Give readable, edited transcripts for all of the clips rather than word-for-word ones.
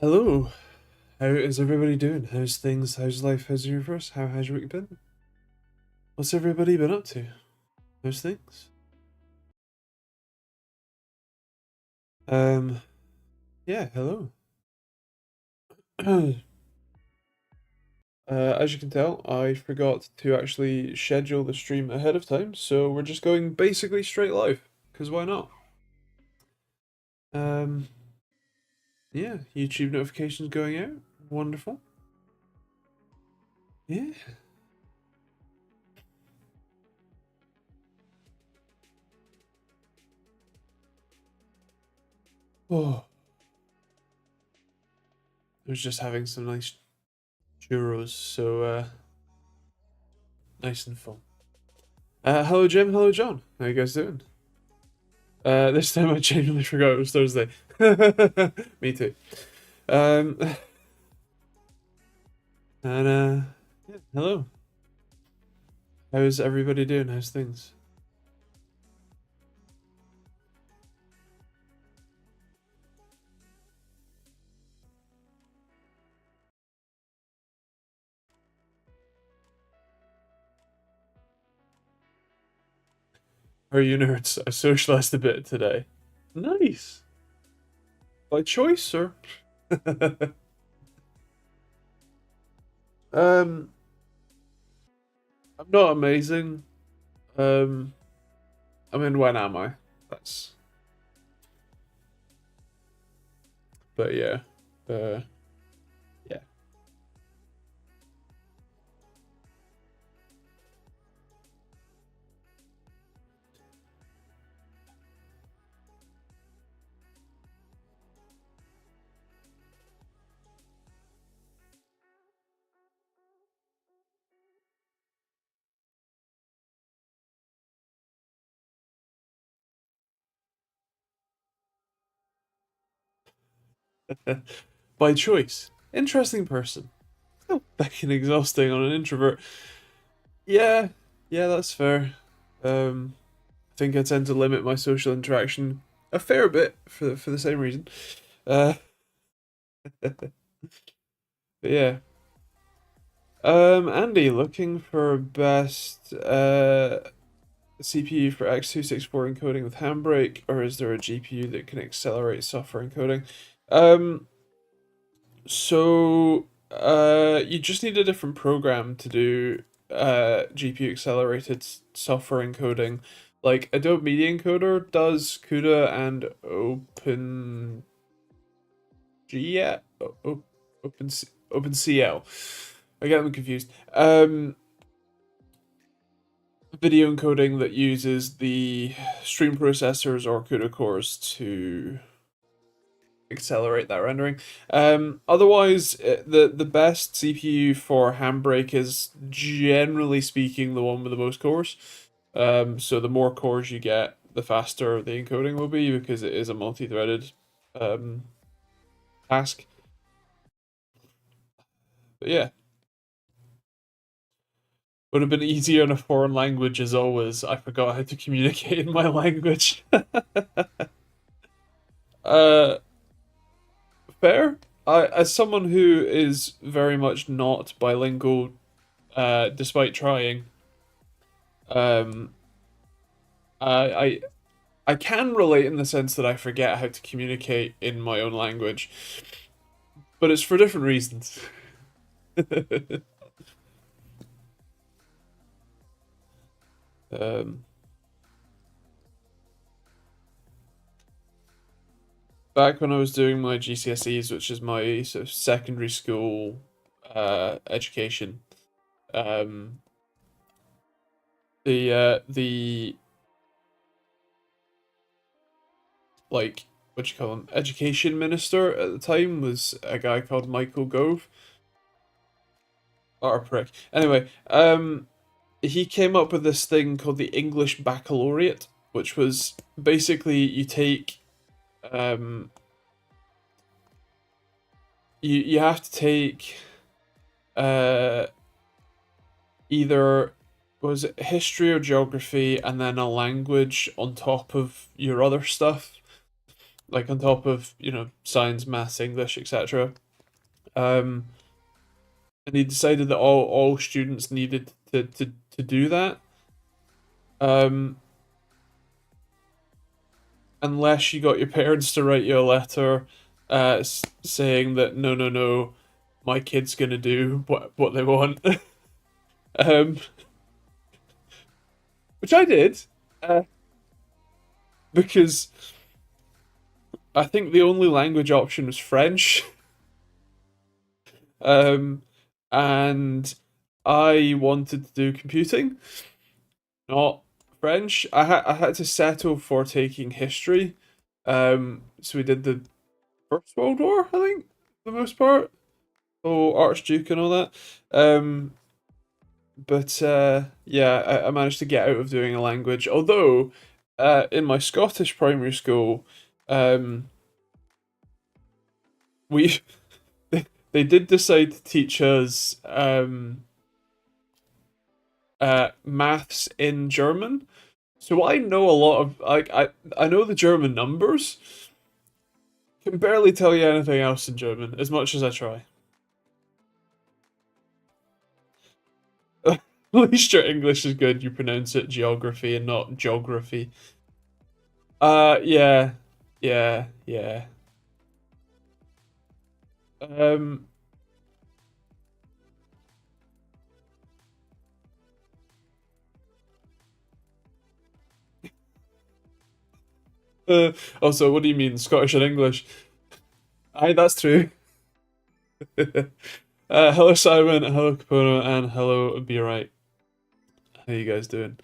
Hello, how is everybody doing? How's things? How's life? How's the universe? How's your week been? What's everybody been up to? How's things? Um, yeah, hello. As you can tell, I forgot to actually schedule the stream ahead of time, so we're just going basically straight live, because why not? Um, yeah, YouTube notifications going out. Wonderful. Yeah. Oh, I was just having some nice churros, so nice and full. Hello Jim, hello John. How you guys doing? This time I genuinely forgot it was Thursday. Me too. Um, and yeah, hello. How's everybody doing? How's things? Are you nerds? I socialized a bit today. Nice. By choice, sir. um, I'm not amazing. Um, I mean, when am I? That's. But yeah. Uh, yeah. By choice. Interesting person. Fucking exhausting on an introvert. Yeah, yeah, that's fair. I think I tend to limit my social interaction a fair bit for the same reason. Uh, but yeah. Andy, looking for best CPU for x264 encoding with handbrake, or is there a GPU that can accelerate software encoding? Um, you just need a different program to do GPU accelerated software encoding. Like Adobe Media Encoder does CUDA and OpenCL. I get them confused. Video encoding that uses the stream processors or CUDA cores to accelerate that rendering. Otherwise, the best CPU for Handbrake is generally speaking the one with the most cores. So the more cores you get, the faster the encoding will be because it is a multi-threaded um task. But yeah, would have been easier in a foreign language as always. I forgot how to communicate in my language. uh, fair. As someone who is very much not bilingual, despite trying, um, I I can relate in the sense that I forget how to communicate in my own language, but it's for different reasons. um, Back when I was doing my GCSEs, which is my sort of secondary school education, um, the like what you call him education minister at the time was a guy called Michael Gove. Or a prick. Anyway, he came up with this thing called the English Baccalaureate, which was basically you take um you have to take uh either was it history or geography and then a language on top of your other stuff. like on top of, you know, science, maths, English, etc. Um, and he decided that all students needed to do that. Um, unless you got your parents to write you a letter, saying that no, my kid's gonna do what they want. um, which I did, uh, because I think the only language option was French. Um, and I wanted to do computing, not French. I had to settle for taking history. So we did the First World War, I think, for the most part. Oh, Archduke and all that. But yeah, I managed to get out of doing a language. Although, in my Scottish primary school, um, we they did decide to teach us maths in German. So I know a lot of like I know the German numbers. Can barely tell you anything else in German, as much as I try. At least your English is good. You pronounce it geography and not geography. Yeah, yeah. Um. Also, what do you mean Scottish and English? Aye, that's true. Hello Simon, hello Capono, and hello Be Right. How you guys doing?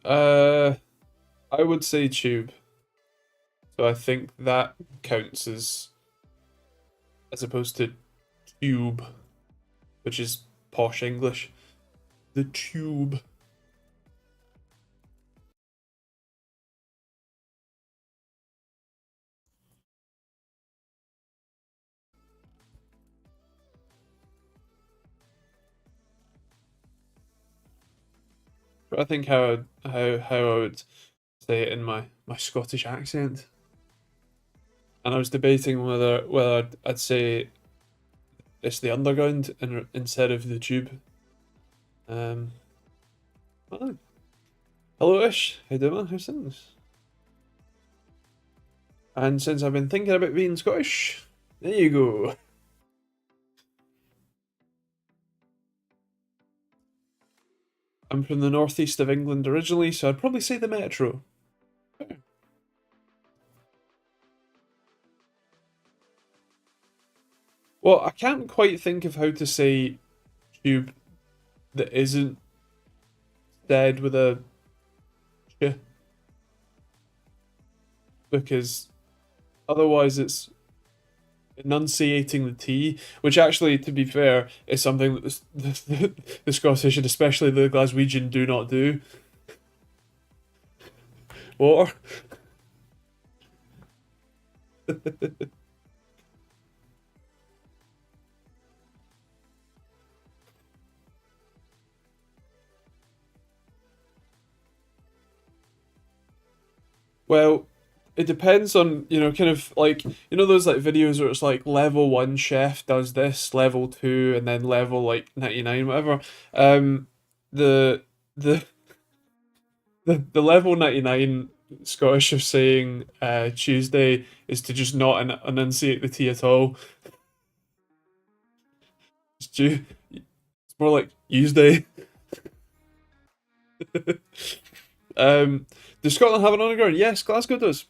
Uh, I would say tube. So I think that counts as opposed to tube, which is posh English. The tube. I think how I would say it in my Scottish accent. And I was debating whether I'd say it's the underground instead of the tube. Um, oh, hello Ish, how you doing, man? How's things? And since I've been thinking about being Scottish, there you go. I'm from the northeast of England originally, so I'd probably say the Metro. Well, I can't quite think of how to say tube that isn't said with a ch, because otherwise it's enunciating the T, which actually, to be fair, is something that the Scottish and especially the Glaswegian do not do. Water. Well, it depends on, you know, kind of like, you know, those like videos where it's like level one chef does this, level two, and then level like 99, whatever. Um, the the the level 99 Scottish of saying Tuesday is to just not enunciate the T at all. It's more like Tuesday. um, does Scotland have an underground? Yes, Glasgow does.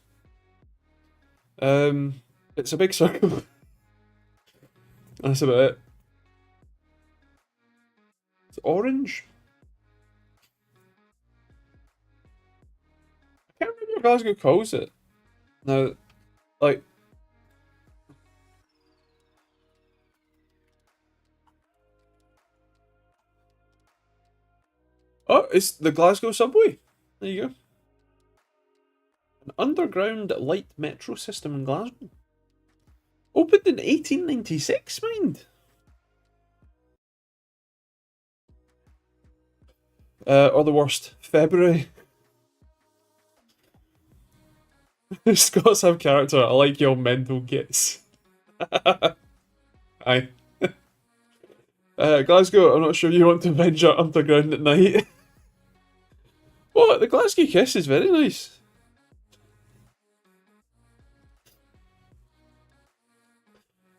It's a big circle. That's about it. It's orange. I can't remember what Glasgow calls it. No, like, oh, it's the Glasgow subway. There you go. An underground light metro system in Glasgow. opened in 1896, mind. Or the worst, February. Scots have character. I like your mental gits. Aye. Glasgow, I'm not sure you want to venture underground at night. What? The Glasgow Kiss is very nice.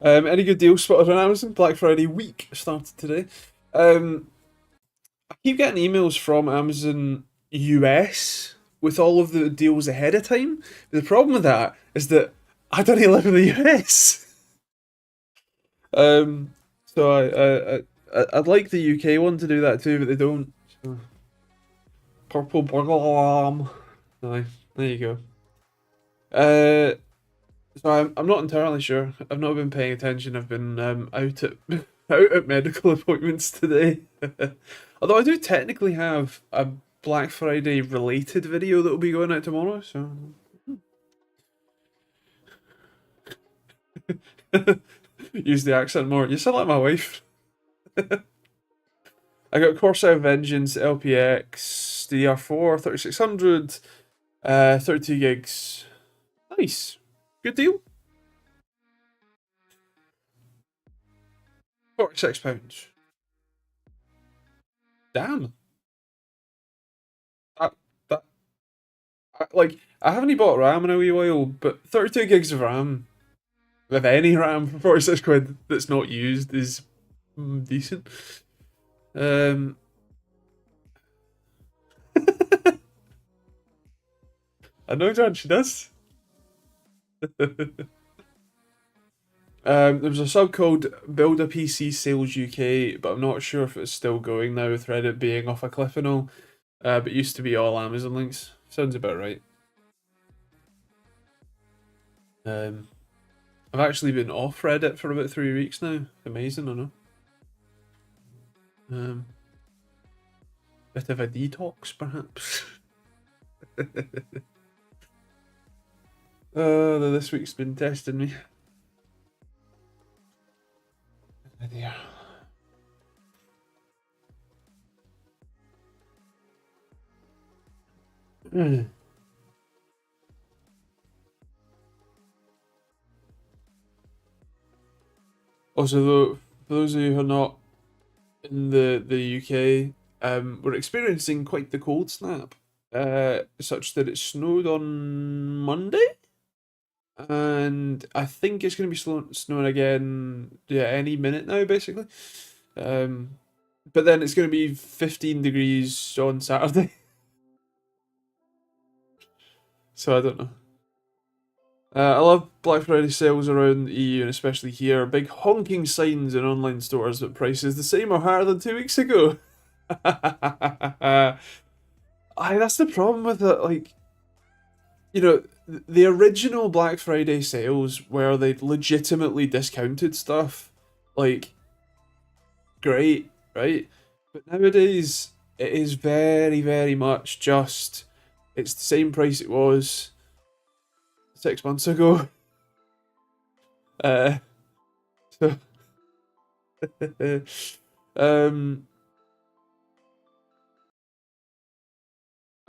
Any good deals spotted on Amazon? Black Friday week started today. I keep getting emails from Amazon US with all of the deals ahead of time. The problem with that is that I don't live in the US. So I'd like the UK one to do that too, but they don't. So. Purple burger alarm. Aye, there you go. So I'm not entirely sure. I've not been paying attention. I've been out at out at medical appointments today. Although I do technically have a Black Friday related video that will be going out tomorrow. So use the accent more. You sound like my wife. I got Corsair Vengeance LPX DDR4 3600, 32 gigs. Nice, good deal. £46. Damn. That, that, like, I haven't bought RAM in a wee while, but 32 gigs of RAM, with any RAM for 46 quid that's not used is decent. I know, John, she does. There was a sub called Build a PC Sales UK, but I'm not sure if it's still going now with Reddit being off a cliff and all. But it used to be all Amazon links. Sounds about right. I've actually been off Reddit for about 3 weeks now. Amazing, I know. Bit of a detox, perhaps. This week's been testing me. Oh dear. Also, though, for those of you who are not in the UK, we're experiencing quite the cold snap, such that it snowed on Monday, and I think it's going to be snowing again, yeah, any minute now, basically. But then it's going to be 15 degrees on Saturday. So I don't know. I love Black Friday sales around the EU and especially here. Big honking signs in online stores that prices the same or higher than 2 weeks ago. Aye, that's the problem with it. Like, you know, the original Black Friday sales where they legitimately discounted stuff, like, great, right? But nowadays, it is very, very much just, it's the same price it was 6 months ago. So,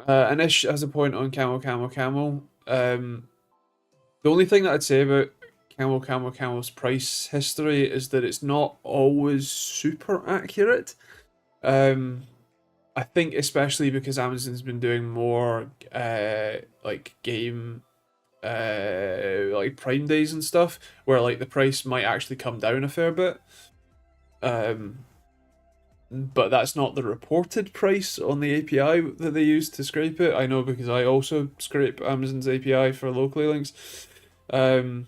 Anish has a point on camel, camel, camel. The only thing that I'd say about camel, camel, camel's price history is that it's not always super accurate. I think especially because Amazon's been doing more like game like Prime Days and stuff, where like the price might actually come down a fair bit. But that's not the reported price on the API that they use to scrape it. I know because I also scrape Amazon's API for locally links. Bye.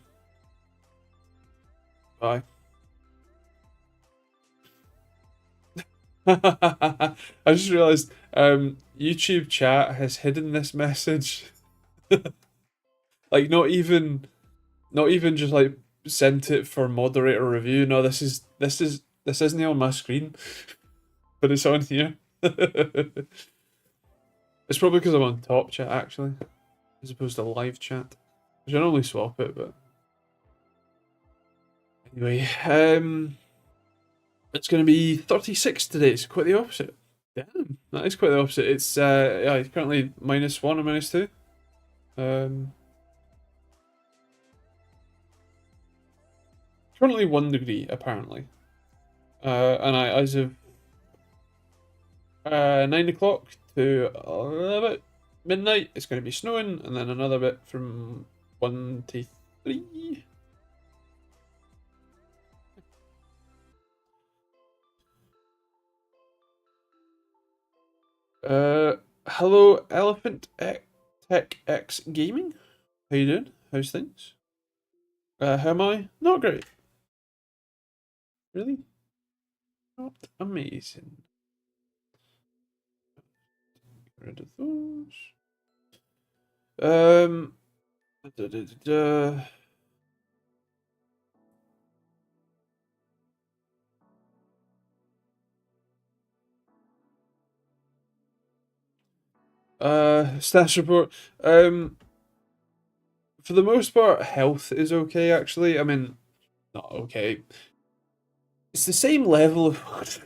I just realized YouTube chat has hidden this message. Like not even just like sent it for moderator review. No, this isn't on my screen, but it's on here. It's probably because I'm on top chat actually, as opposed to live chat. Which I normally swap it, but Anyway, it's going to be 36 today. It's quite the opposite. Damn, that is quite the opposite. It's yeah, it's currently -1 or -2. Um, Currently 1 degree apparently. And as of 9 o'clock to about midnight, it's going to be snowing, and then another bit from 1 to 3. Hello, Tech X Gaming. How you doing? How's things? How am I? Not great. Really? Not amazing. Get rid of those. Um. Da, da, da, da. Stats report. For the most part, health is okay. Actually, I mean, not okay. It's the same level of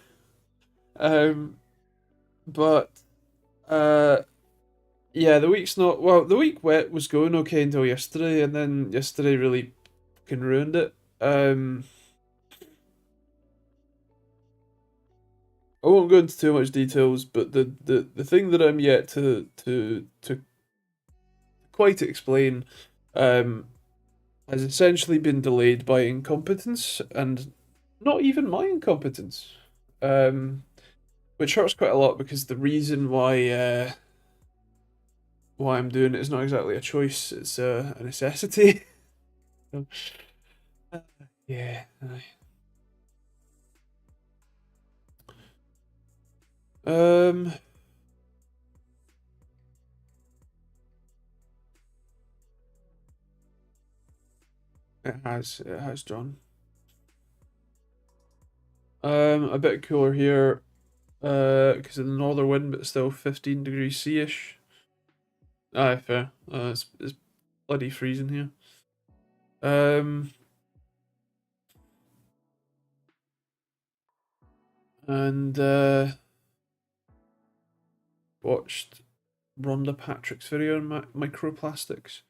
um, but uh, yeah, the week's not well. The week wet was going okay until yesterday, and then yesterday really fucking ruined it. I won't go into too much details, but the thing that I'm yet to quite explain, um, has essentially been delayed by incompetence, and not even my incompetence, um, which hurts quite a lot because the reason why I'm doing it is not exactly a choice; it's a necessity. So, yeah. Um. It has John. A bit cooler here, because of the northern wind, but still 15 degrees C-ish. Aye, fair. It's bloody freezing here. And watched Rhonda Patrick's video on microplastics.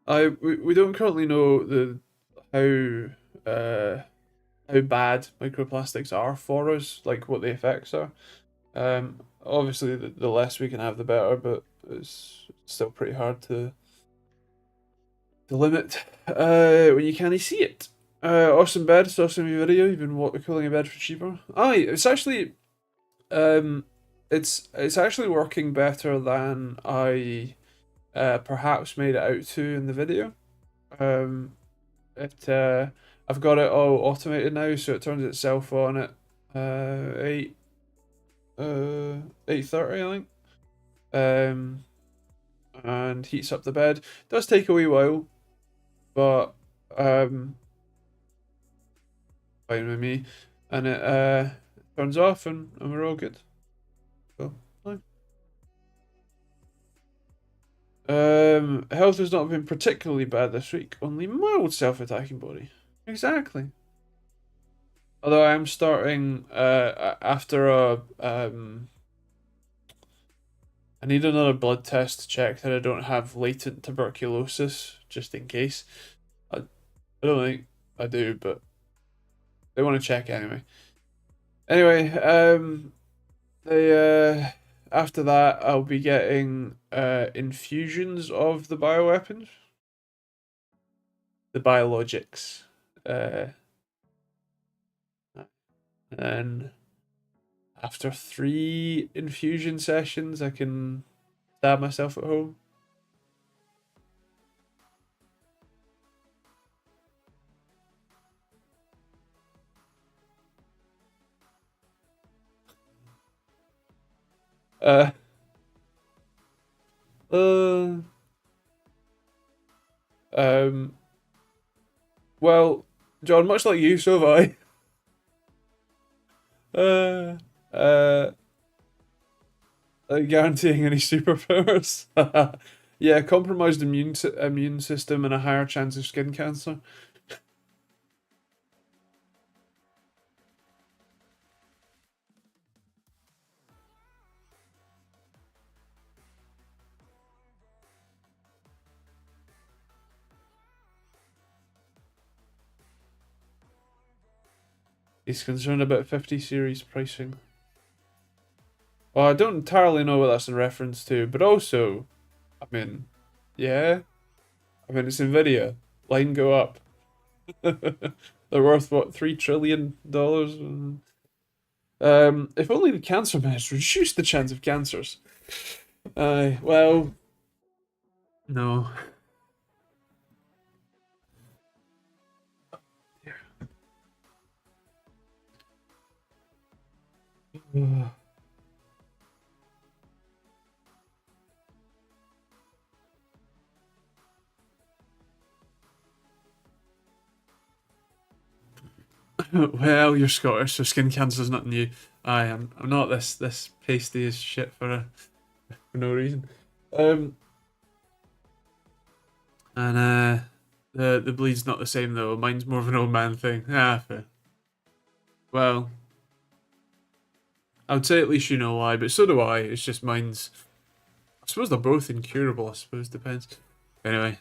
We don't currently know how bad microplastics are for us, like what the effects are. Obviously, the less we can have, the better, but it's still pretty hard to limit when you can't see it. Awesome bed, saw some video. You've been cooling a bed for cheaper. Aye, it's actually um, it's actually working better than I perhaps made it out to in the video. Um, it I've got it all automated now, so it turns itself on at 8:30, I think. Um, and heats up the bed. Does take a wee while, but fine with me. And it turns off, and we're all good. So, fine. Health has not been particularly bad this week. Only mild self-attacking body. Exactly. Although I am starting after I need another blood test to check that I don't have latent tuberculosis, just in case. I don't think I do, but they want to check anyway. Anyway, they after that I'll be getting infusions of the bioweapons, the biologics, and after 3 infusion sessions, I can stab myself at home. Uh, uh, um, well, John, much like you, so have I. Guaranteeing any superpowers. Yeah, compromised immune system and a higher chance of skin cancer. He's concerned about 50 series pricing. Well, I don't entirely know what that's in reference to, but also, I mean, yeah. I mean, it's Nvidia. Line go up. They're worth what, $3 trillion? If only the cancer meds reduced the chance of cancers. Well, no. Well, you're Scottish, so skin cancer's nothing new. I'm not this pasty as shit for no reason. Um, and the bleed's not the same though. Mine's more of an old man thing. Ah, fair. Well, I would say at least you know why, but so do I. It's just mine's. I suppose they're both incurable. I suppose depends. Anyway,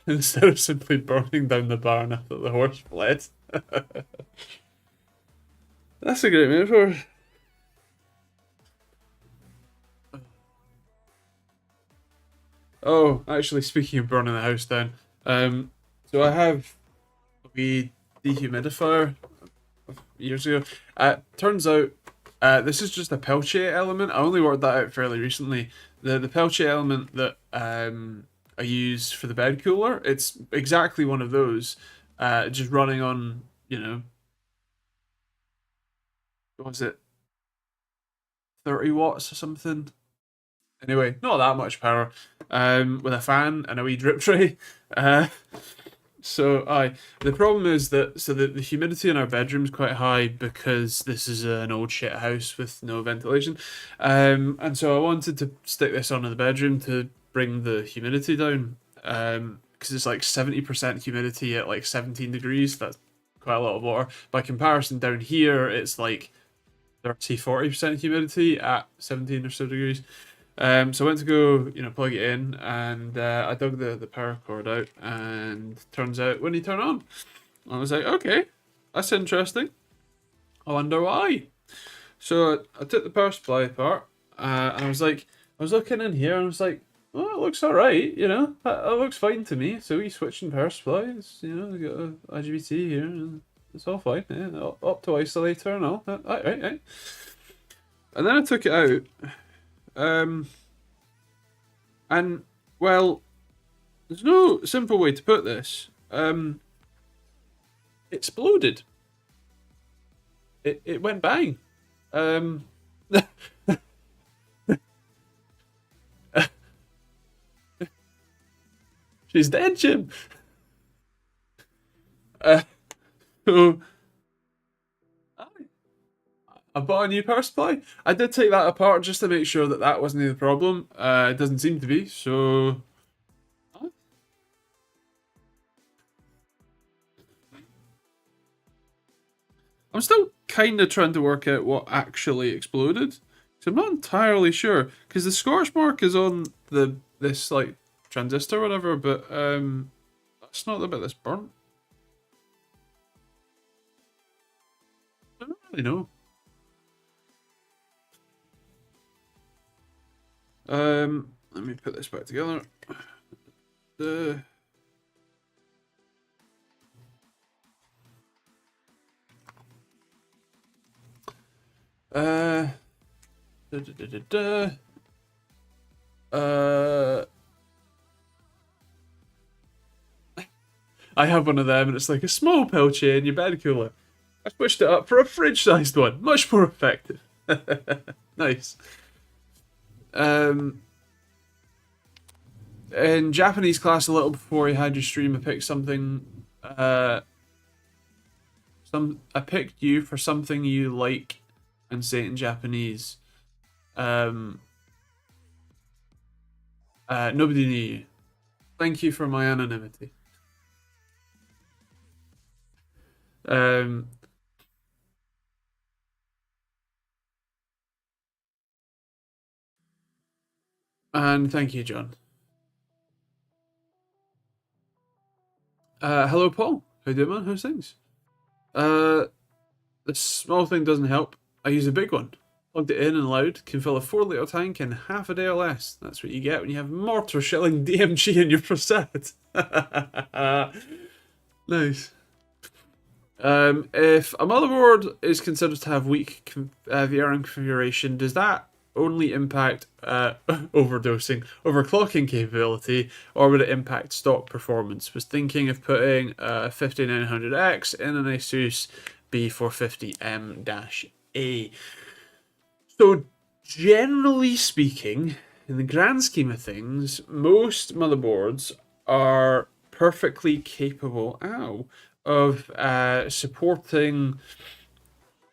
instead of simply burning down the barn after the horse fled. That's a great metaphor. Oh, actually, speaking of burning the house down, so I have a wee dehumidifier years ago. Turns out, this is just a Peltier element. I only worked that out fairly recently. The Peltier element that I use for the bed cooler, it's exactly one of those. Just running on, what was it, 30 watts or something? Anyway, not that much power. With a fan and a wee drip tray. Uh, so the problem is that the humidity in our bedroom is quite high because this is an old shit house with no ventilation. And so I wanted to stick this on in the bedroom to bring the humidity down. Because it's like 70% humidity at like 17 degrees. That's quite a lot of water. By comparison, down here it's like 30-40% humidity at 17 or so degrees. So I went to go, plug it in, and I dug the power cord out, and turns out when you turn on, I was like, okay, that's interesting. I wonder why. So I took the power supply apart, and I was looking in here, and I was like, well, it looks all right, that looks fine to me. So we switching power supplies, we got a IGBT here, and it's all fine. Yeah, up to isolator and all. Right. And then I took it out. And well, there's no simple way to put this. Exploded. It went bang. She's dead, Jim. So I bought a new power supply. I did take that apart just to make sure that that wasn't the problem. It doesn't seem to be. So I'm still kind of trying to work out what actually exploded. So I'm not entirely sure because the scorch mark is on this like transistor or whatever, but that's not the bit that's burnt. I don't really know. Let me put this back together. The uh, da, da, da, da, I have one of them, and it's like a small Peltier in your bed cooler. I switched it up for a fridge-sized one, much more effective. Nice. In Japanese class, a little before you had your stream, I picked something. I picked you for something you like, and say it in Japanese. Nobody knew you. Thank you for my anonymity. And thank you, John. Hello, Paul. How you doing, man? How's things? Uh, the small thing doesn't help. I use a big one. Plugged it in and loud. Can fill a 4 litre tank in half a day or less. That's what you get when you have mortar shelling DMG in your preset. Nice. If a motherboard is considered to have weak VRM configuration, does that only impact overdosing, overclocking capability, or would it impact stock performance? Was thinking of putting a 5900X in an Asus B450M-A. So, generally speaking, in the grand scheme of things, most motherboards are perfectly capable, of supporting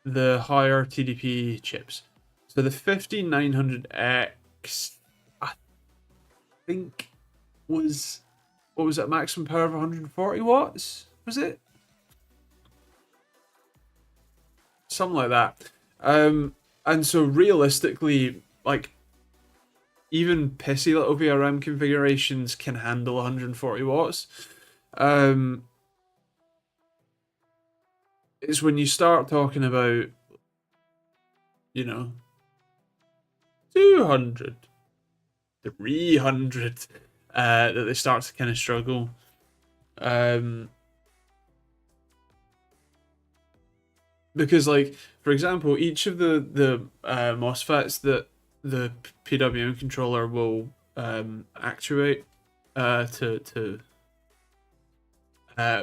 the higher TDP chips. So the 5900X, I think, was, what was it, maximum power of 140 watts? Was it? Something like that. And so realistically, like, even pissy little VRM configurations can handle 140 watts. It's when you start talking about, 200, 300, that they start to kind of struggle. Because, like, for example, each of the MOSFETs that the PWM controller will actuate to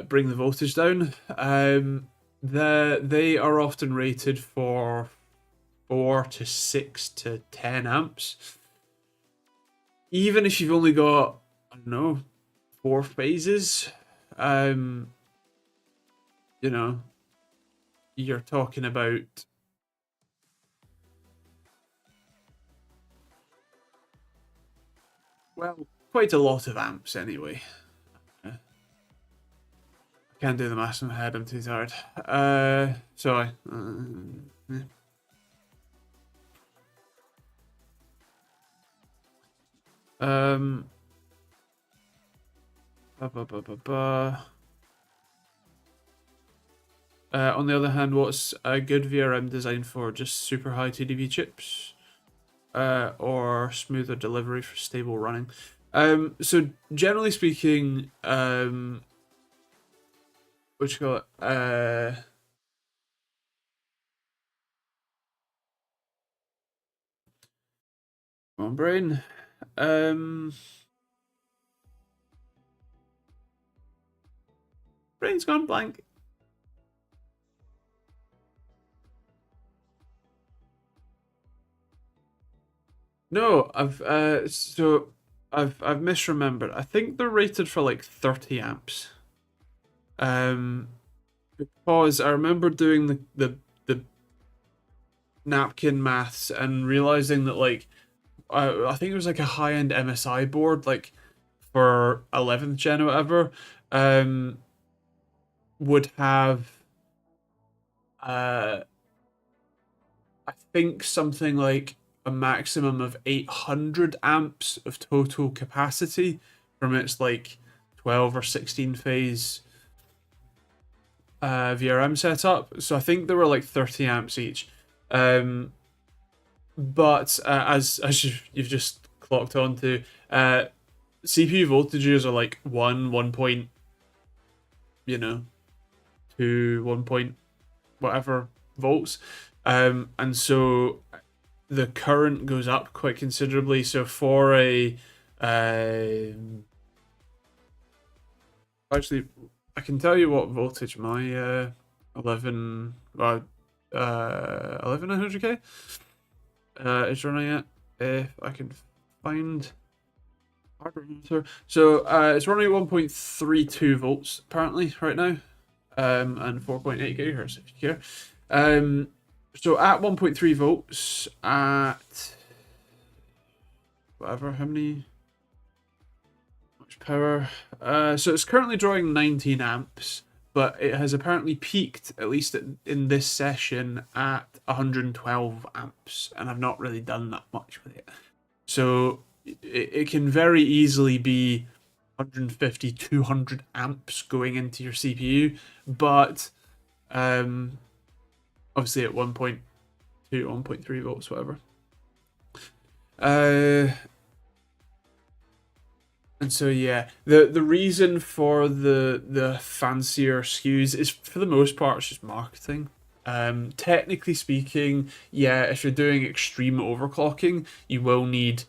bring the voltage down, they are often rated for 4 to 6 to 10 amps. Even if you've only got, I don't know, 4 phases, you're talking about, well, quite a lot of amps anyway. I can't do the maths in my head, I'm too tired. Sorry. Yeah. Um. On the other hand, what's a good VRM designed for? Just super high TDP chips, or smoother delivery for stable running. So generally speaking, what you call it? Come on, brain. Brain's gone blank. No, I've misremembered. I think they're rated for like 30 amps. Because I remember doing the napkin maths and realizing that, like, I think it was like a high end MSI board, like for 11th gen or whatever, would have I think something like a maximum of 800 amps of total capacity from its like 12 or 16 phase VRM setup. So I think there were like 30 amps each. But as you've just clocked onto, CPU voltages are like 1 point, 2, 1 point whatever volts. And so the current goes up quite considerably. So for a actually, I can tell you what voltage my 11900K is running at, if I can find hardware monitor. So it's running at 1.32 volts apparently right now, and 4.8 gigahertz if you care. So at 1.3 volts at whatever, how much power? So it's currently drawing 19 amps, but it has apparently peaked, at least in this session, at 112 amps, and I've not really done that much with it. So it can very easily be 150, 200 amps going into your CPU, but obviously at 1.2, 1.3 volts, whatever. And so yeah, the reason for the fancier SKUs is for the most part it's just marketing. Technically speaking, yeah, if you're doing extreme overclocking, you will need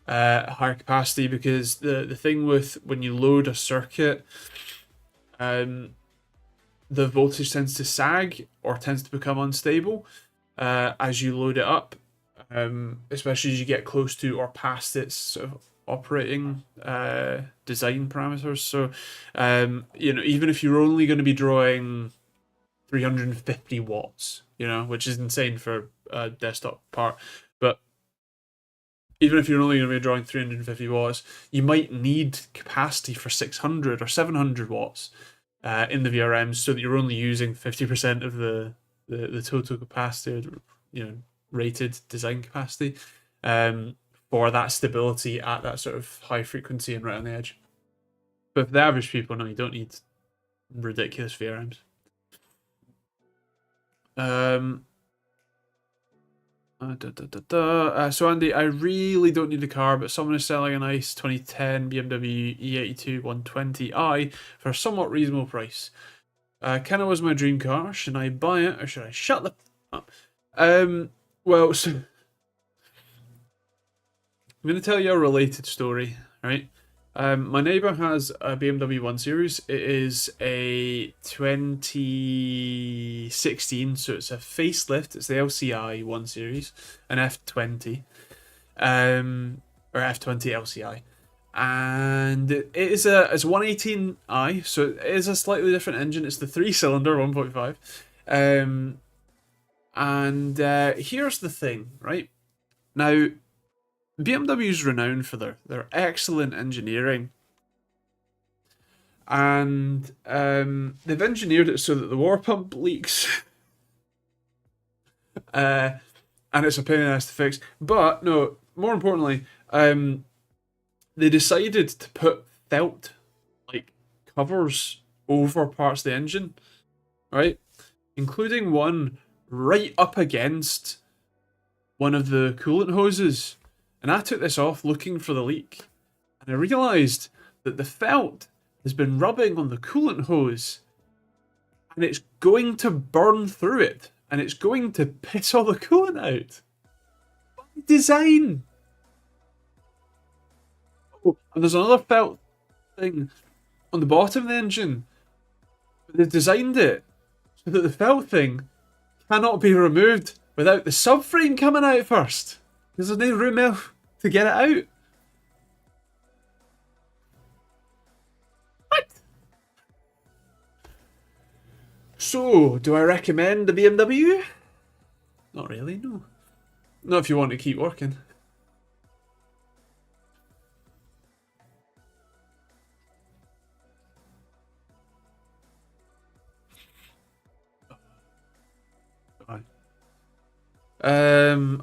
higher capacity, because the thing with when you load a circuit, the voltage tends to sag or tends to become unstable as you load it up, especially as you get close to or past its sort of operating design parameters. So, even if you're only going to be drawing 350 watts, which is insane for a desktop part, but even if you're only going to be drawing 350 watts, you might need capacity for 600 or 700 watts in the VRMs, so that you're only using 50% of the total capacity, rated design capacity, for that stability at that sort of high frequency and right on the edge. But for the average people, no, you don't need ridiculous VRMs. So Andy, I really don't need a car, but someone is selling a nice 2010 BMW E82 120i for a somewhat reasonable price. Kind of was my dream car. Should I buy it or should I shut the up? Well, so I'm going to tell you a related story, right? My neighbor has a BMW 1 Series. It is a 2016, so it's a facelift. It's the LCI 1 Series, an F20, or F20 LCI, and it's a 118i, so it is a slightly different engine. It's the 3-cylinder 1.5, and here's the thing, right? Now, BMW is renowned for their excellent engineering, and they've engineered it so that the water pump leaks, and it's a pain in the ass to fix. But no, more importantly, they decided to put felt like covers over parts of the engine, right, including one right up against one of the coolant hoses. And I took this off looking for the leak, and I realised that the felt has been rubbing on the coolant hose, and it's going to burn through it, and it's going to piss all the coolant out. By design. Oh, and there's another felt thing on the bottom of the engine. But they've designed it so that the felt thing cannot be removed without the subframe coming out first, because there's no room else to get it out. What? So, do I recommend the BMW? Not really, no. Not if you want to keep working.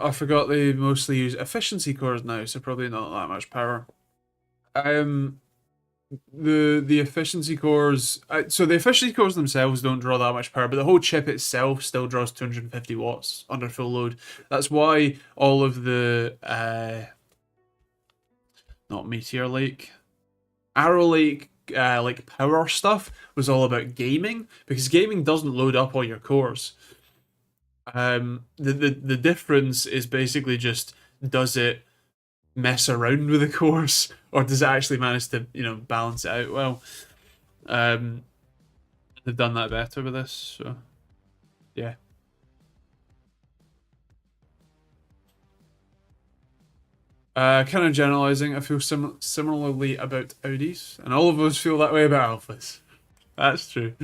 I forgot they mostly use efficiency cores now, so probably not that much power. The efficiency cores, so the efficiency cores themselves don't draw that much power, but the whole chip itself still draws 250 watts under full load. That's why all of the not Meteor Lake, Arrow Lake, like power stuff was all about gaming, because gaming doesn't load up all your cores. The difference is basically just, does it mess around with the cores, or does it actually manage to balance it out well? They've done that better with this, so yeah. Kind of generalizing, I feel similarly about Audis, and all of us feel that way about Alphas. That's true.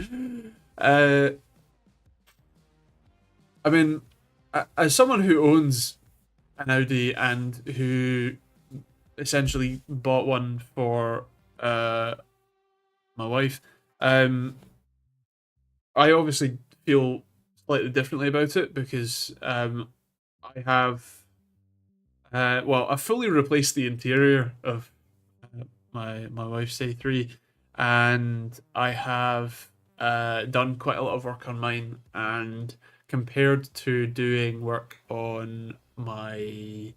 I mean, as someone who owns an Audi and who essentially bought one for my wife, I obviously feel slightly differently about it, because I have, I've fully replaced the interior of my wife's A3, and I have done quite a lot of work on mine, and compared to doing work on my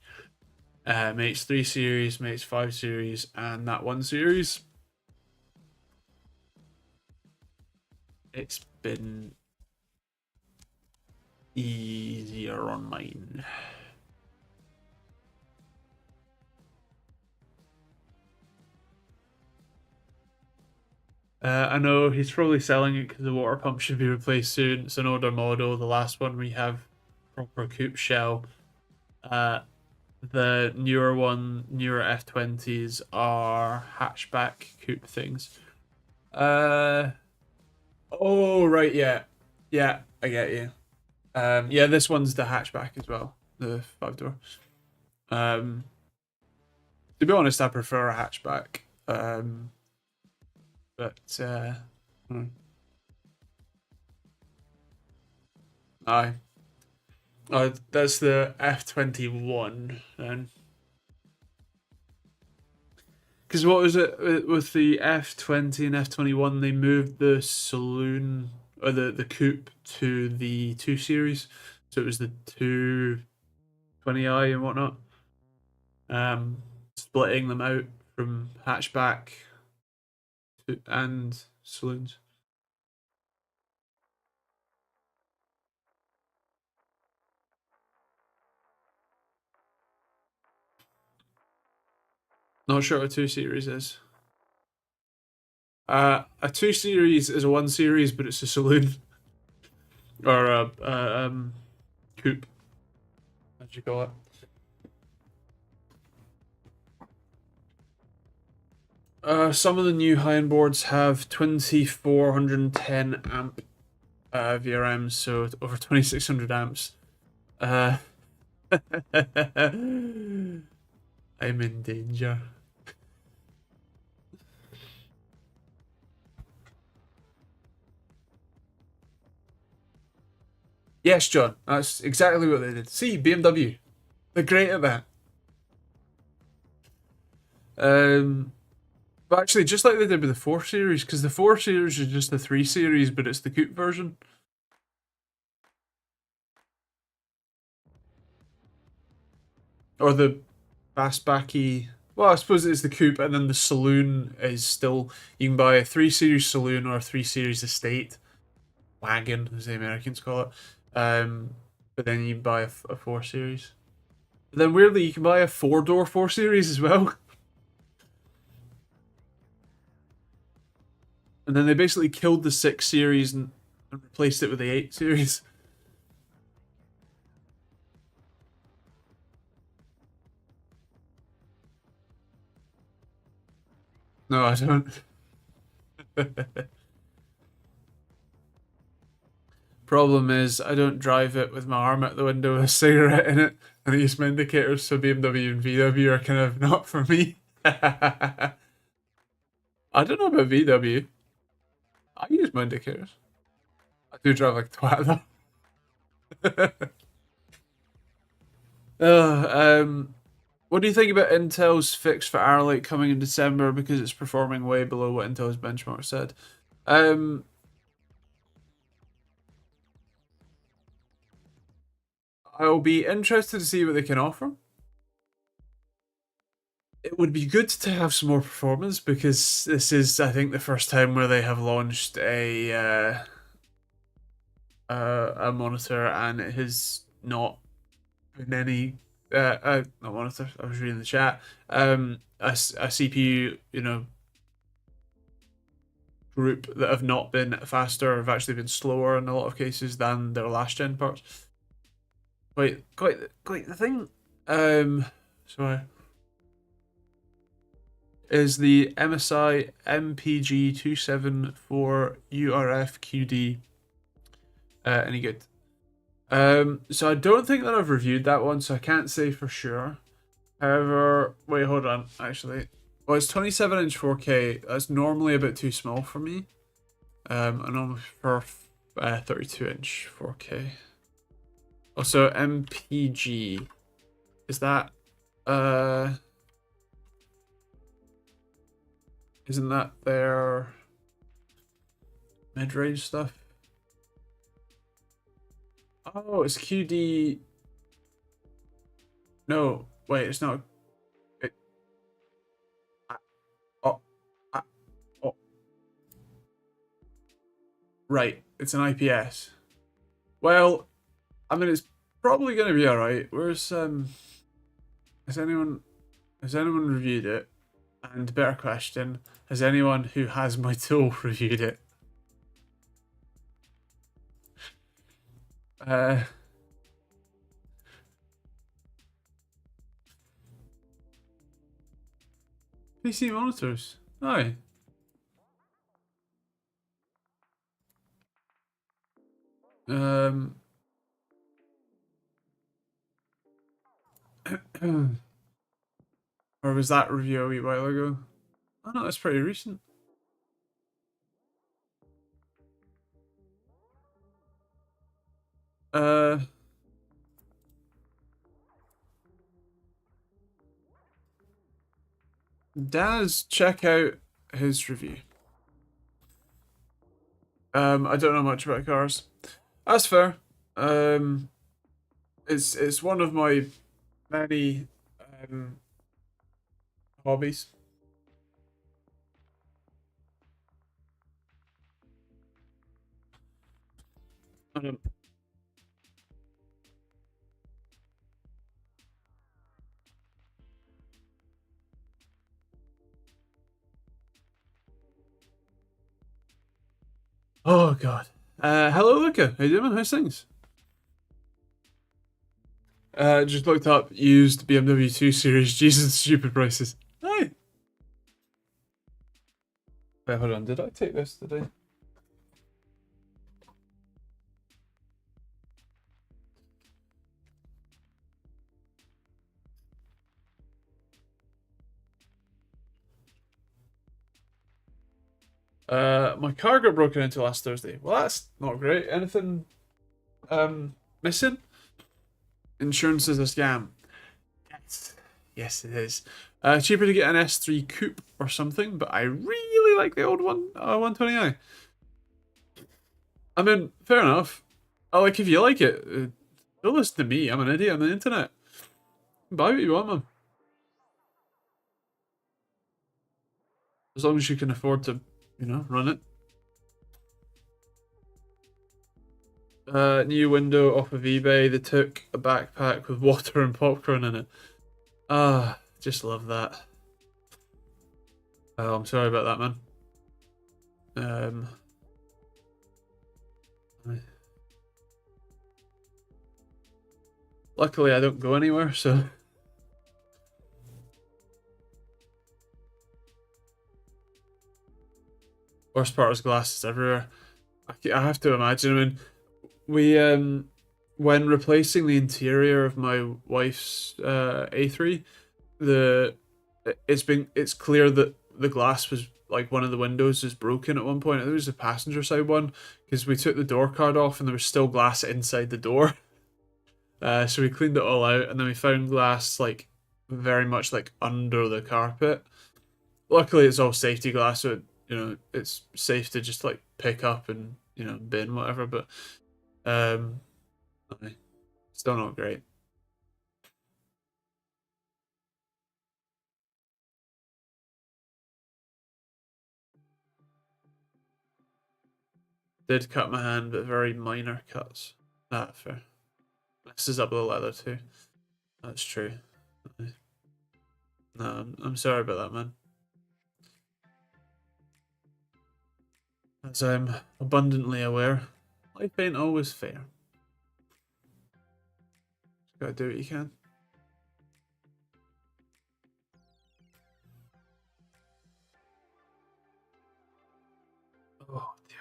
Mates 3 series, Mates 5 series, and that 1 series, it's been easier on mine. I know he's probably selling it because the water pump should be replaced soon. It's an older model. The last one we have proper coupe shell. The newer F20s are hatchback coupe things. Oh right, yeah, yeah, I get you. Yeah, this one's the hatchback as well, the 5-door. To be honest, I prefer a hatchback. But hmm. Aye. That's the F21 then. Because what was it with the F20 and F21? They moved the saloon or the coupe to the 2 series, so it was the 220i and whatnot. Splitting them out from hatchback and saloons. Not sure what a 2 series is. A 2 series is a 1 series, but it's a saloon or a coupe. How'd you call it? Some of the new high-end boards have 2410 amp VRMs, so over 2600 amps. I'm in danger. Yes, John, that's exactly what they did. See, BMW, they're great at that. But actually, just like they did with the 4 series, because the 4 series is just the 3 series, but it's the coupe version. Or the fastbacky. Well, I suppose it's the coupe, and then the saloon is still. You can buy a 3 series saloon or a 3 series estate wagon, as the Americans call it. But then you buy a 4 series. But then weirdly, you can buy a 4-door 4 series as well. And then they basically killed the 6 series and replaced it with the 8 series. No, I don't. Problem is, I don't drive it with my arm out the window with a cigarette in it, and I use my indicators, so BMW and VW are kind of not for me. I don't know about VW. I use my indicators. I do drive like twat though. What do you think about Intel's fix for Arrow Lake coming in December because it's performing way below what Intel's benchmark said? I'll be interested to see what they can offer. It would be good to have some more performance because this is, I think, the first time where they have launched a monitor and it has not been any not monitor. I was reading the chat. A CPU, group that have not been faster have actually been slower in a lot of cases than their last gen parts. Quite the thing. Sorry. Is the MSI MPG 274 URF QD any good? So I don't think that I've reviewed that one, so I can't say for sure. However, wait, hold on. Actually, well, it's 27-inch 4K. That's normally a bit too small for me. I normally prefer 32-inch 4K. Also, MPG. Is that Isn't that their mid-range stuff? Oh, it's QD. No, wait, it's not. It, oh, uh, oh, right, it's an IPS. Well, I mean, it's probably going to be all right. Has anyone has anyone reviewed it? And better question, has anyone who has my tool reviewed it? Uh, PC monitors. Aye. Um. Or was that review a wee while ago? Oh no, that's pretty recent. Uh, Daz, check out his review. I don't know much about cars. That's fair. Um, it's one of my many hobbies. Um, oh god. Hello, Luca. How you doing? How's things? Just looked up used BMW 2 Series. Jesus, stupid prices. Hi. Wait, hold on. Did I take this today? My car got broken into last Thursday. Well, that's not great. Anything missing? Insurance is a scam. Yes. Yes, it is. Cheaper to get an S3 coupe or something, but I really like the old one, 120i. I mean, fair enough. If you like it, don't listen to me. I'm an idiot on the internet. Buy what you want, man. As long as you can afford to, run it. New window off of eBay. They took a backpack with water and popcorn in it. Ah, just love that. Oh, I'm sorry about that, man. Luckily, I don't go anywhere, so. Worst part is glasses everywhere. I have to imagine. I mean, we when replacing the interior of my wife's A3, it's clear that the glass was like one of the windows is broken at one point. It was a passenger side one because we took the door card off and there was still glass inside the door. So we cleaned it all out and then we found glass like very much like under the carpet. Luckily, it's all safety glass, so it's safe to just like pick up and bin whatever. But um, still not great. Did cut my hand, but very minor cuts. Ah, fair. Messes up the leather too. That's true. No, I'm sorry about that, man. As I'm abundantly aware, life ain't always fair. Just gotta do what you can. Oh dear.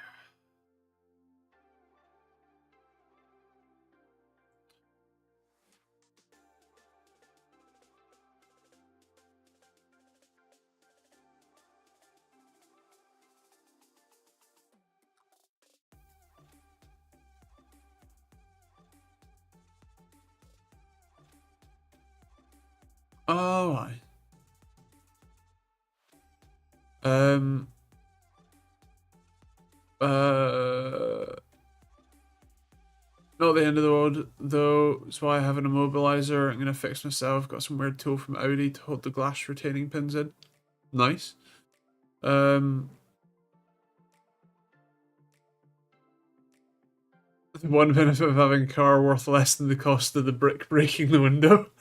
Oh, Um. Not the end of the world, though. That's why I have an immobilizer. I'm going to fix myself. Got some weird tool from Audi to hold the glass retaining pins in. Nice. The one benefit of having a car worth less than the cost of the brick breaking the window.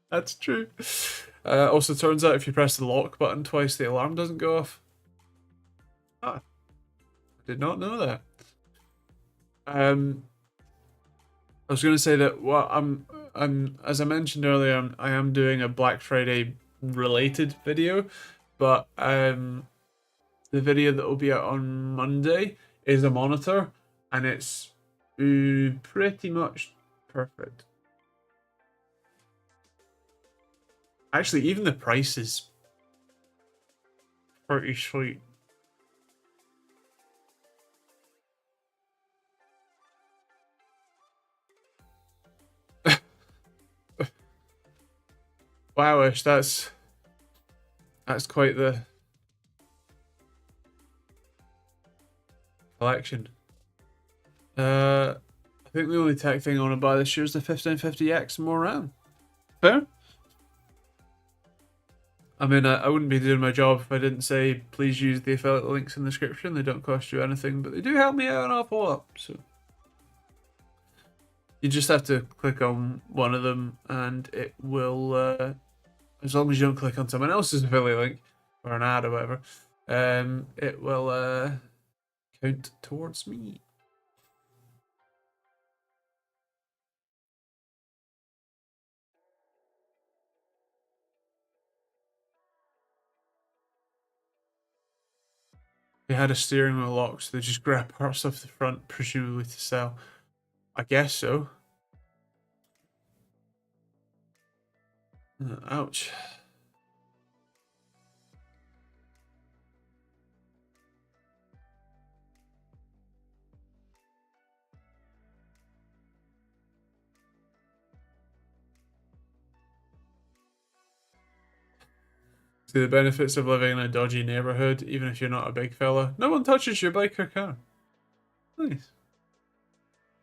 That's true. Also, turns out if you press the lock button twice, the alarm doesn't go off. Ah, did not know that. I was going to say that I'm as I mentioned earlier, I am doing a Black Friday related video, but the video that will be out on Monday is a monitor, and it's pretty much perfect. Actually, even the price is pretty sweet. Wowish, that's quite the collection. I think the only tech thing I want to buy this year is the 1550X and more RAM. Fair. I mean, I wouldn't be doing my job if I didn't say please use the affiliate links in the description. They don't cost you anything, but they do help me out an awful lot. So you just have to click on one of them, and it will. As long as you don't click on someone else's affiliate link or an ad or whatever, it will count towards me. They had a steering wheel lock, so they just grab parts off the front, presumably to sell. I guess so. Ouch. See the benefits of living in a dodgy neighborhood, even if you're not a big fella. No one touches your bike or car. Nice.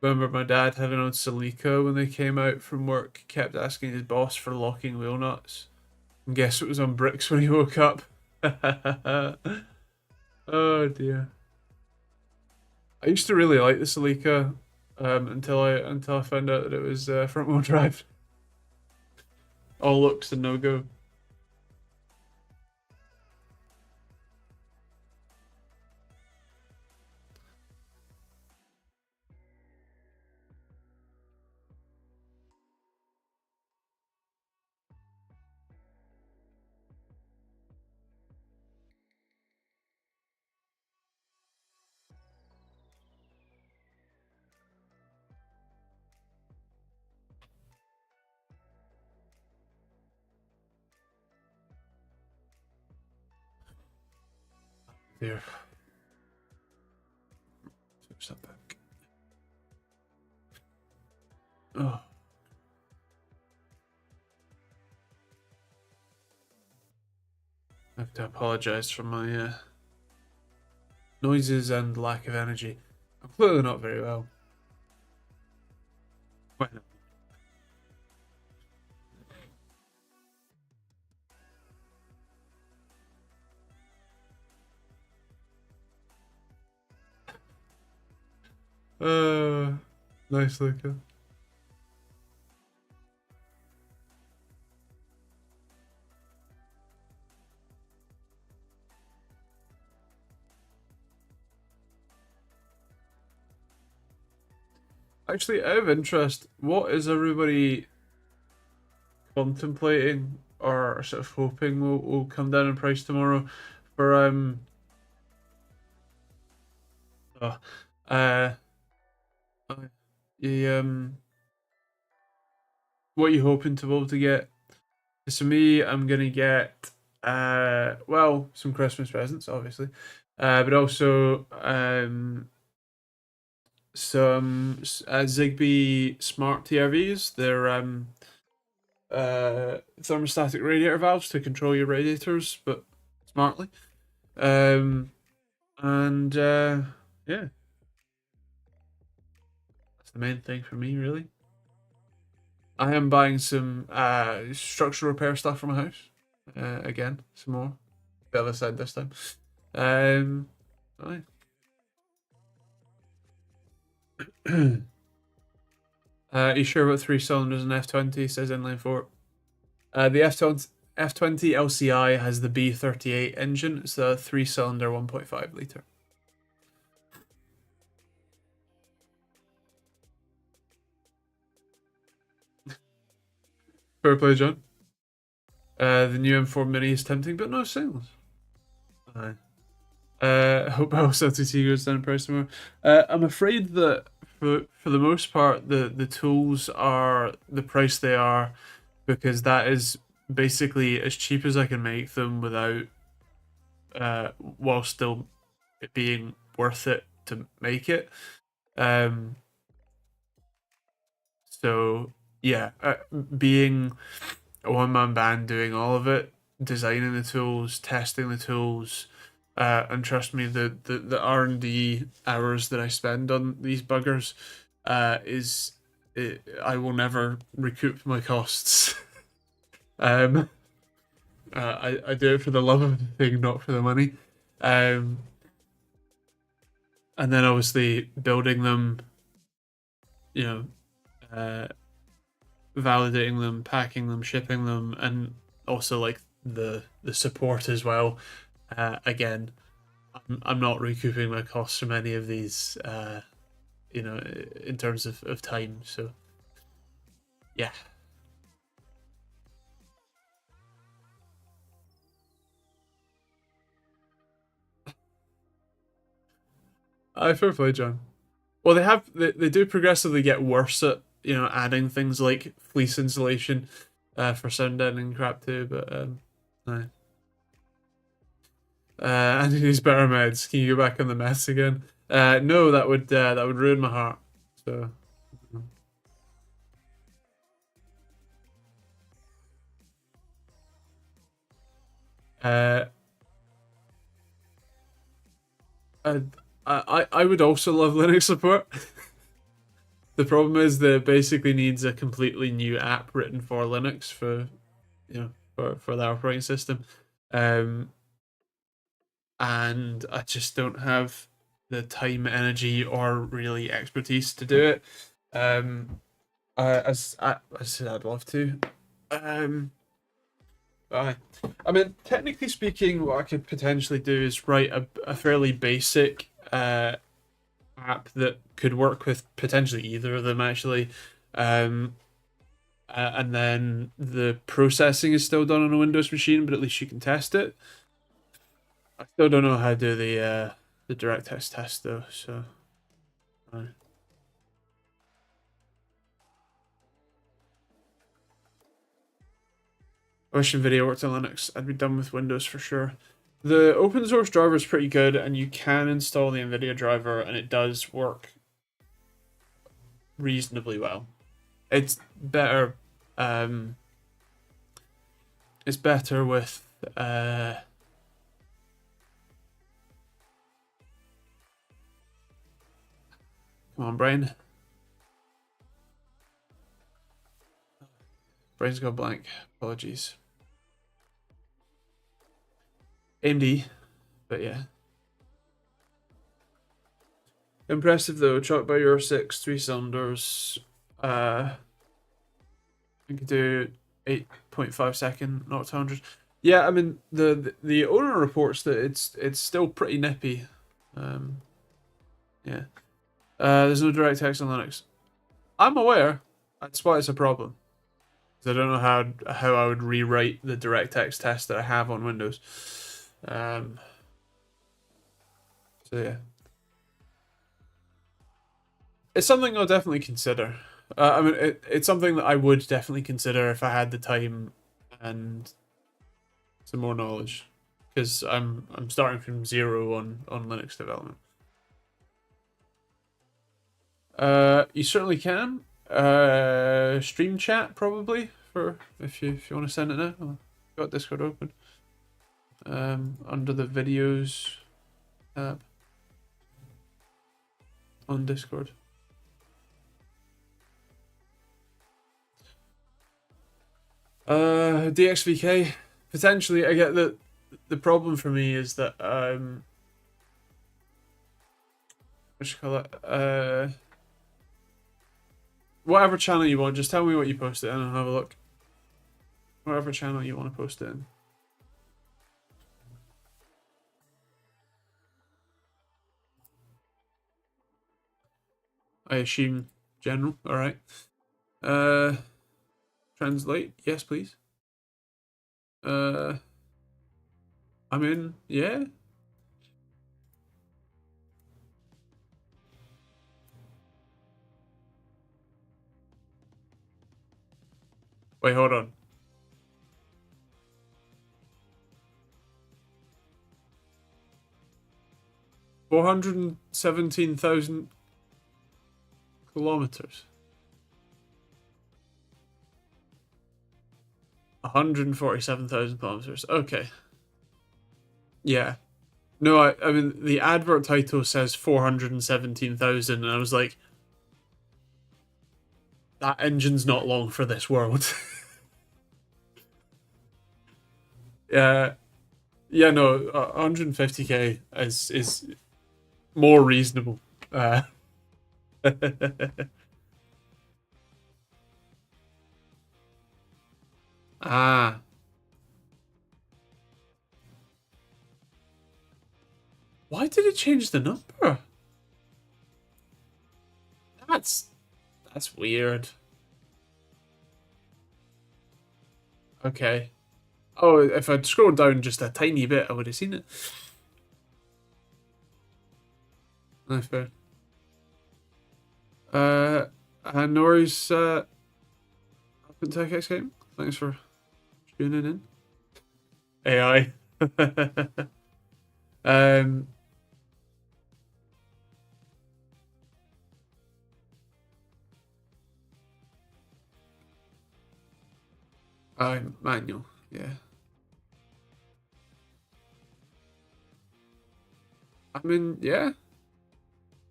Remember my dad had an old Celica when they came out from work, kept asking his boss for locking wheel nuts. And guess it was on bricks when he woke up. Oh dear. I used to really like the Celica until I found out that it was front wheel drive. All looks and no go. There. Switch that back. Oh. I have to apologise for my noises and lack of energy. I'm clearly not very well. Why not? Nice looking. Actually, out of interest, what is everybody contemplating or sort of hoping will come down in price tomorrow for oh, uh the what are you hoping to be able to get? So me, I'm gonna get well, some Christmas presents, obviously, but also some Zigbee smart TRVs. They're thermostatic radiator valves to control your radiators, but smartly. And yeah, that's the main thing for me, really. I am buying some structural repair stuff for my house. Again, some more. The other side this time. Right. You sure about 3 cylinders and F20? Says inline 4. The F20 LCI has the B38 engine. It's a 3-cylinder 1.5 liter. Fair play, John. The new M4 Mini is tempting, but no sales. Aye. Hope LCT goes down in price more. I'm afraid that for the most part, the tools are the price they are because that is basically as cheap as I can make them without, while still it being worth it to make it. So yeah, being a one-man band doing all of it, designing the tools, testing the tools, and trust me, the R&D hours that I spend on these buggers, I will never recoup my costs. I do it for the love of the thing, not for the money. And then obviously building them, you know, validating them, packing them, shipping them, and also like the support as well. Again, I'm not recouping my costs from any of these, in terms of time. So yeah. I fair play, John. Well, they do progressively get worse at adding things like fleece insulation, for sound deadening crap too. But no. And he needs better meds. Can you go back on the mess again? No, that would ruin my heart. So. Uh, I would also love Linux support. The problem is that it basically needs a completely new app written for Linux for the operating system, and I just don't have the time, energy, or really expertise to do it. I said I'd love to. I mean, technically speaking, what I could potentially do is write a fairly basic app that could work with potentially either of them actually. And then the processing is still done on a Windows machine, but at least you can test it. I still don't know how to do the DirectX test though, so. I wish NVIDIA worked on Linux. I'd be done with Windows for sure. The open source driver is pretty good, and you can install the NVIDIA driver, and it does work reasonably well. It's better. It's better with. Come on, brain. Brain's got blank. Apologies. AMD, but yeah. Impressive though. Chalk by your 6, 3 cylinders. I can do 8.5 second, not 200. Yeah, I mean the owner reports that it's still pretty nippy. Yeah. There's no DirectX on Linux. I'm aware. That's why it's a problem. Because I don't know how I would rewrite the DirectX test that I have on Windows. So yeah. It's something I'll definitely consider. I mean, it's something that I would definitely consider if I had the time and some more knowledge, because I'm starting from zero on Linux development. You certainly can. Stream chat probably for if you want to send it now. I've got Discord open. under the videos tab on Discord. DXVK potentially. I get that the problem for me is that what you call it? Whatever channel you want, just tell me what you post it in and I'll have a look. Whatever channel you want to post it in. I assume general. All right. Translate. Yes, please. I'm in. Yeah. Wait, hold on. $417,000 kilometers. 147,000 kilometers. Okay. Yeah. No, I mean, the advert title says 417,000, and I was like, that engine's not long for this world. Yeah. Yeah, no, 150k is more reasonable. Ah. Why did it change the number? That's weird. Okay. Oh, if I'd scrolled down just a tiny bit, I would have seen it. No, fair. No worries, Tech X Game. Thanks for tuning in. AI. Manual, yeah. I mean, yeah.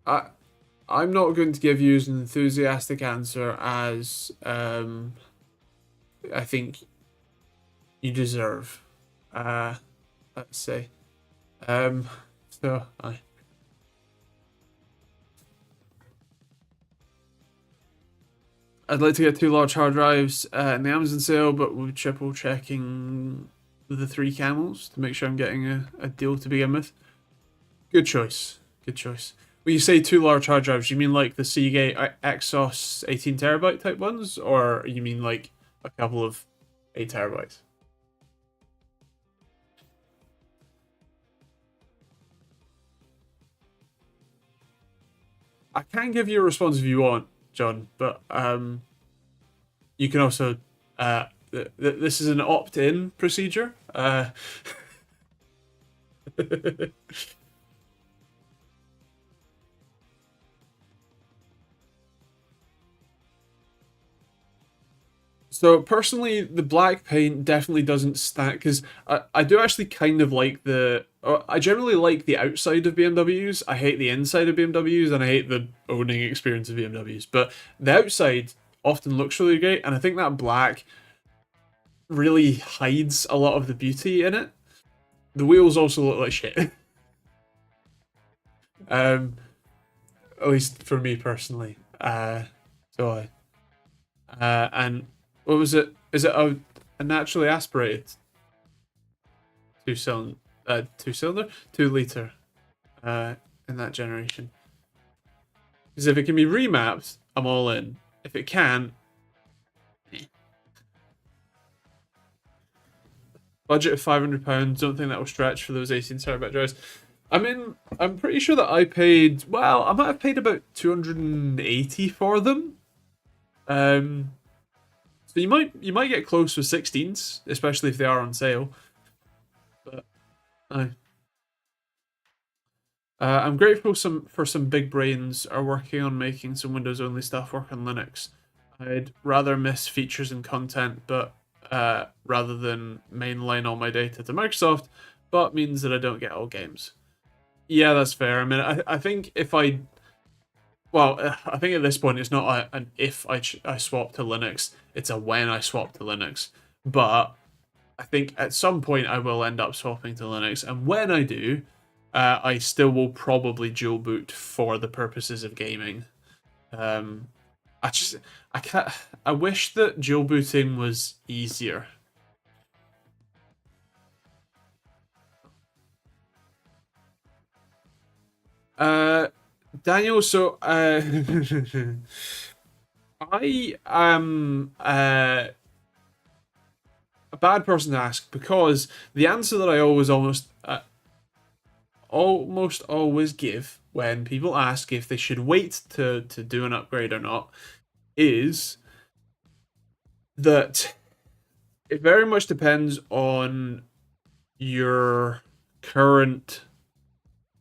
I'm not going to give you as an enthusiastic answer as I think you deserve. Let's say. So I'd like to get 2 large hard drives in the Amazon sale, but we're triple checking the 3 camels to make sure I'm getting a deal to begin with. Good choice. Good choice. When you say 2 large hard drives, you mean like the Seagate Exos 18 terabyte type ones, or you mean like a couple of 8 terabytes? I can give you a response if you want, John, but you can also this is an opt-in procedure. So personally, the black paint definitely doesn't stack because I do actually kind of like I generally like the outside of BMWs. I hate the inside of BMWs, and I hate the owning experience of BMWs. But the outside often looks really great, and I think that black really hides a lot of the beauty in it. The wheels also look like shit. At least for me personally. So and what was it? Is it a naturally aspirated 2 cylinder, 2 liter, in that generation? Because if it can be remapped, I'm all in. If it can, budget of £500. Don't think that will stretch for those 18 terabyte drives. I mean, I'm pretty sure that I paid. Well, I might have paid about 280 for them. So you might get close with 16s, especially if they are on sale. But I'm grateful for some big brains are working on making some Windows only stuff work on Linux. I'd rather miss features and content, but rather than mainline all my data to Microsoft, but means that I don't get all games. Yeah, that's fair. I mean, I think if I, well, I think at this point it's not an if I swap to Linux, it's a when I swap to Linux. But I think at some point I will end up swapping to Linux, and when I do, I still will probably dual boot for the purposes of gaming. Um, I just I can't. I wish that dual booting was easier. Uh, Daniel, so I am a bad person to ask because the answer that I almost always give when people ask if they should wait to do an upgrade or not is that it very much depends on your current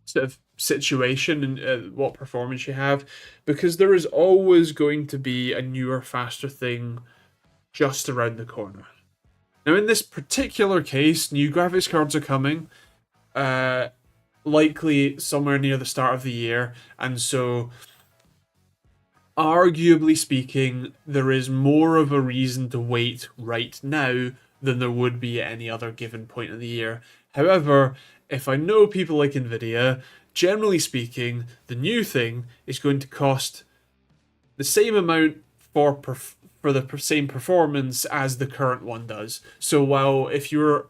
sort of situation and what performance you have, because there is always going to be a newer, faster thing just around the corner. Now, in this particular case, new graphics cards are coming, uh, likely somewhere near the start of the year, and so arguably speaking, there is more of a reason to wait right now than there would be at any other given point of the year. However, if I know people like Nvidia, generally speaking, the new thing is going to cost the same amount for the same performance as the current one does. So while if you're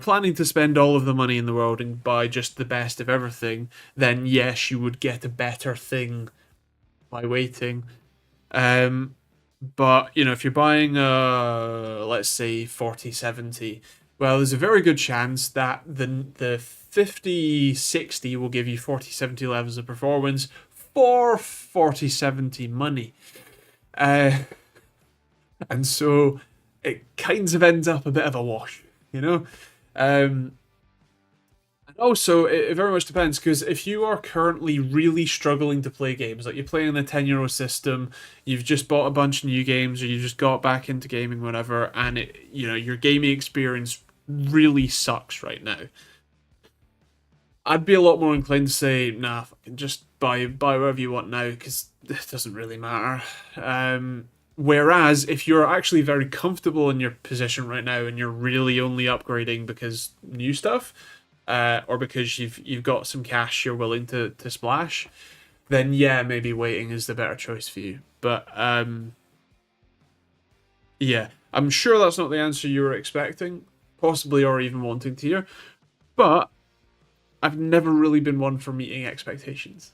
planning to spend all of the money in the world and buy just the best of everything, then yes, you would get a better thing by waiting. Um, but if you're buying let's say 4070, well, there's a very good chance that the 5060 will give you 4070 levels of performance for 4070 money. And so it kind of ends up a bit of a wash, you know? And also, it very much depends, because if you are currently really struggling to play games, like you're playing on the 10-euro system, you've just bought a bunch of new games, or you just got back into gaming, whatever, and your gaming experience really sucks right now, I'd be a lot more inclined to say, nah, fucking just buy whatever you want now, because it doesn't really matter. Whereas if you're actually very comfortable in your position right now and you're really only upgrading because new stuff, or because you've got some cash you're willing to splash, then yeah, maybe waiting is the better choice for you. But yeah, I'm sure that's not the answer you were expecting, possibly, or even wanting to hear. But I've never really been one for meeting expectations.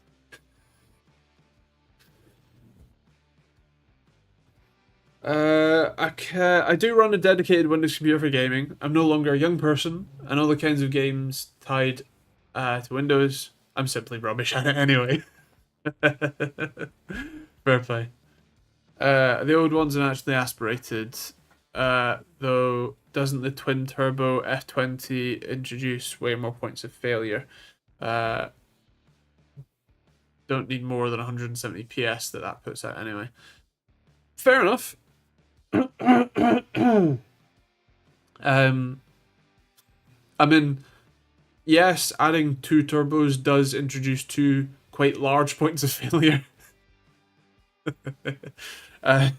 I do run a dedicated Windows computer for gaming. I'm no longer a young person, and all the kinds of games tied to Windows, I'm simply rubbish at it anyway. Fair play. The old ones are actually aspirated, though. Doesn't the twin turbo F20 introduce way more points of failure? Uh, don't need more than 170 PS that puts out anyway. Fair enough. um, I mean, yes, adding two turbos does introduce two quite large points of failure. uh,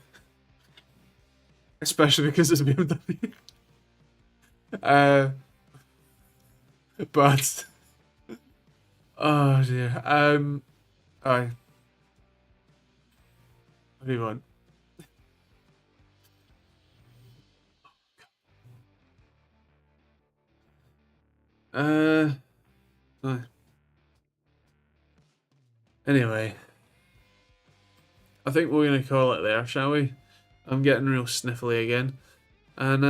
Especially because it's BMW. Uh, but oh dear. I what do you want? Uh, no. Anyway, I think we're gonna call it there, shall we? I'm getting real sniffly again, and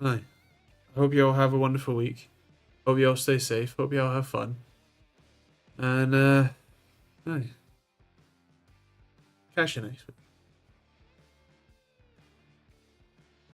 I hope you all have a wonderful week. Hope you all stay safe. Hope you all have fun, and aye, catch you next week.